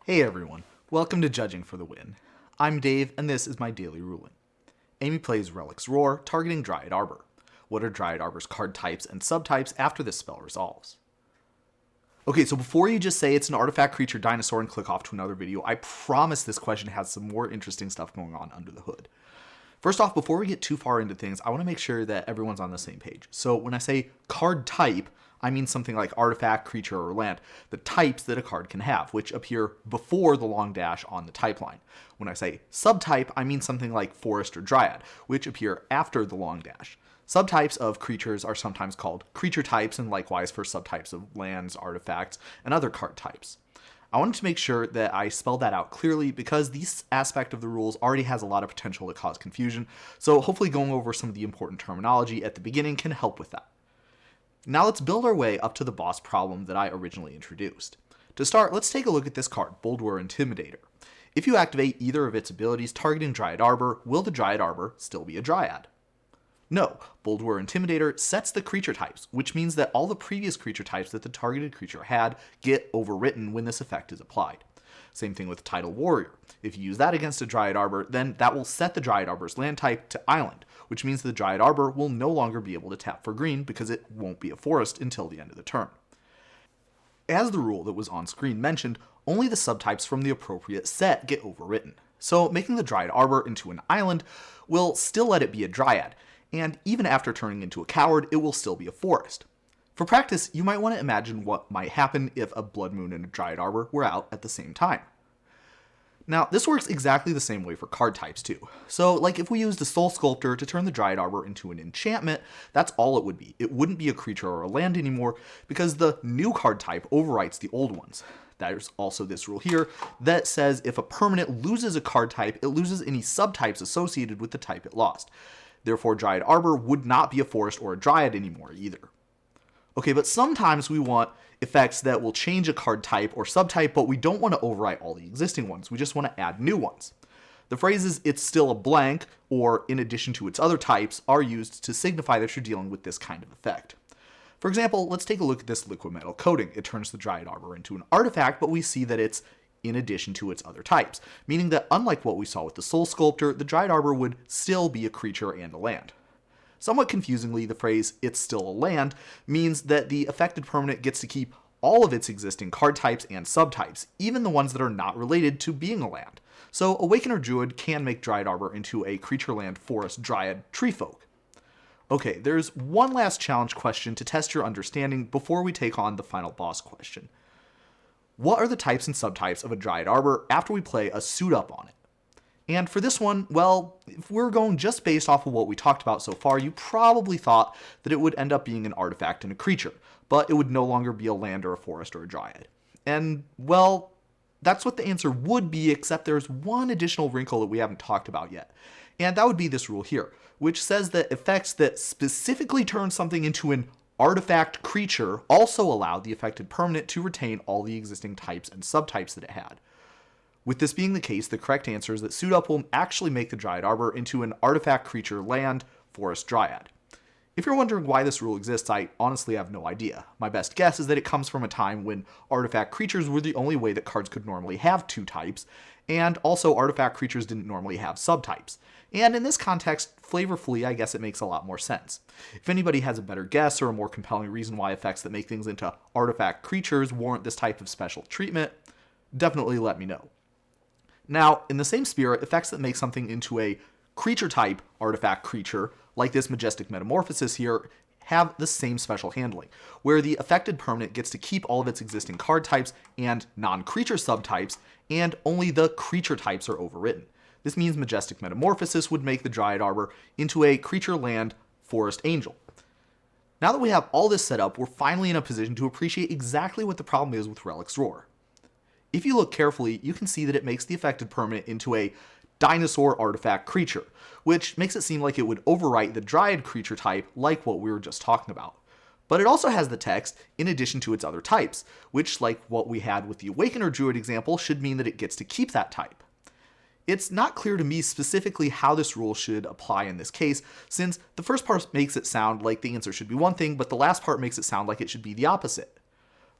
Hey everyone, welcome to Judging for the Win. I'm Dave, and this is my daily ruling. Amy plays Relic's Roar, targeting Dryad Arbor. What are Dryad Arbor's card types and subtypes after this spell resolves? Okay, so before you just say it's an artifact creature dinosaur and click off to another video, I promise this question has some more interesting stuff going on under the hood. First off, before we get too far into things, I want to make sure that everyone's on the same page. So when I say card type, I mean something like artifact, creature, or land, the types that a card can have, which appear before the long dash on the type line. When I say subtype, I mean something like forest or dryad, which appear after the long dash. Subtypes of creatures are sometimes called creature types, and likewise for subtypes of lands, artifacts, and other card types. I wanted to make sure that I spelled that out clearly because this aspect of the rules already has a lot of potential to cause confusion, so hopefully going over some of the important terminology at the beginning can help with that. Now let's build our way up to the boss problem that I originally introduced. To start, let's take a look at this card, Boldwyr Intimidator. If you activate either of its abilities targeting Dryad Arbor, will the Dryad Arbor still be a Dryad? No, Boldwyr Intimidator sets the creature types, which means that all the previous creature types that the targeted creature had get overwritten when this effect is applied. Same thing with Tidal Warrior. If you use that against a Dryad Arbor, then that will set the Dryad Arbor's land type to Island, which means the Dryad Arbor will no longer be able to tap for green because it won't be a forest until the end of the turn. As the rule that was on screen mentioned, only the subtypes from the appropriate set get overwritten. So making the Dryad Arbor into an island will still let it be a Dryad, and even after turning into a coward, it will still be a forest. For practice, you might want to imagine what might happen if a Blood Moon and a Dryad Arbor were out at the same time. Now, this works exactly the same way for card types too. So, like if we used a Soul Sculptor to turn the Dryad Arbor into an enchantment, that's all it would be. It wouldn't be a creature or a land anymore because the new card type overwrites the old ones. There's also this rule here that says if a permanent loses a card type, it loses any subtypes associated with the type it lost. Therefore, Dryad Arbor would not be a forest or a Dryad anymore either. Okay, but sometimes we want effects that will change a card type or subtype, but we don't want to overwrite all the existing ones. We just want to add new ones. The phrases "it's still a blank" or "in addition to its other types" are used to signify that you're dealing with this kind of effect. For example, let's take a look at this Liquimetal Coating. It turns the Dryad Arbor into an artifact, but we see that it's in addition to its other types, meaning that unlike what we saw with the Soul Sculptor, the Dryad Arbor would still be a creature and a land. Somewhat confusingly, the phrase "it's still a land" means that the affected permanent gets to keep all of its existing card types and subtypes, even the ones that are not related to being a land. So Awakener Druid can make Dryad Arbor into a creature land forest dryad tree folk. Okay, there's one last challenge question to test your understanding before we take on the final boss question. What are the types and subtypes of a Dryad Arbor after we play a suit up on it? And for this one, well, if we're going just based off of what we talked about so far, you probably thought that it would end up being an artifact and a creature, but it would no longer be a land or a forest or a dryad. And, well, that's what the answer would be, except there's one additional wrinkle that we haven't talked about yet. And that would be this rule here, which says that effects that specifically turn something into an artifact creature also allow the affected permanent to retain all the existing types and subtypes that it had. With this being the case, the correct answer is that Suit Up will actually make the Dryad Arbor into an artifact creature land forest dryad. If you're wondering why this rule exists, I honestly have no idea. My best guess is that it comes from a time when artifact creatures were the only way that cards could normally have two types, and also artifact creatures didn't normally have subtypes. And in this context, flavorfully, I guess it makes a lot more sense. If anybody has a better guess or a more compelling reason why effects that make things into artifact creatures warrant this type of special treatment, definitely let me know. Now, in the same spirit, effects that make something into a creature type artifact creature, like this Majestic Metamorphosis here, have the same special handling, where the affected permanent gets to keep all of its existing card types and non-creature subtypes, and only the creature types are overwritten. This means Majestic Metamorphosis would make the Dryad Arbor into a creature land forest angel. Now that we have all this set up, we're finally in a position to appreciate exactly what the problem is with Relic's Roar. If you look carefully, you can see that it makes the affected permanent into a Dinosaur artifact creature, which makes it seem like it would overwrite the Dryad creature type like what we were just talking about. But it also has the text "in addition to its other types," which, like what we had with the Awakener Druid example, should mean that it gets to keep that type. It's not clear to me specifically how this rule should apply in this case, since the first part makes it sound like the answer should be one thing, but the last part makes it sound like it should be the opposite.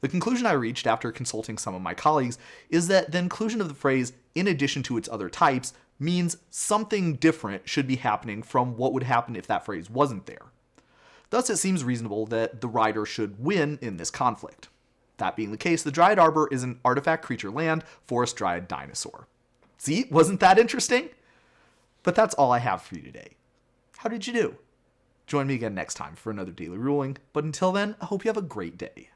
The conclusion I reached after consulting some of my colleagues is that the inclusion of the phrase "in addition to its other types" means something different should be happening from what would happen if that phrase wasn't there. Thus, it seems reasonable that the rider should win in this conflict. That being the case, the Dryad Arbor is an artifact creature land forest dryad dinosaur. See, wasn't that interesting? But that's all I have for you today. How did you do? Join me again next time for another daily ruling, but until then, I hope you have a great day.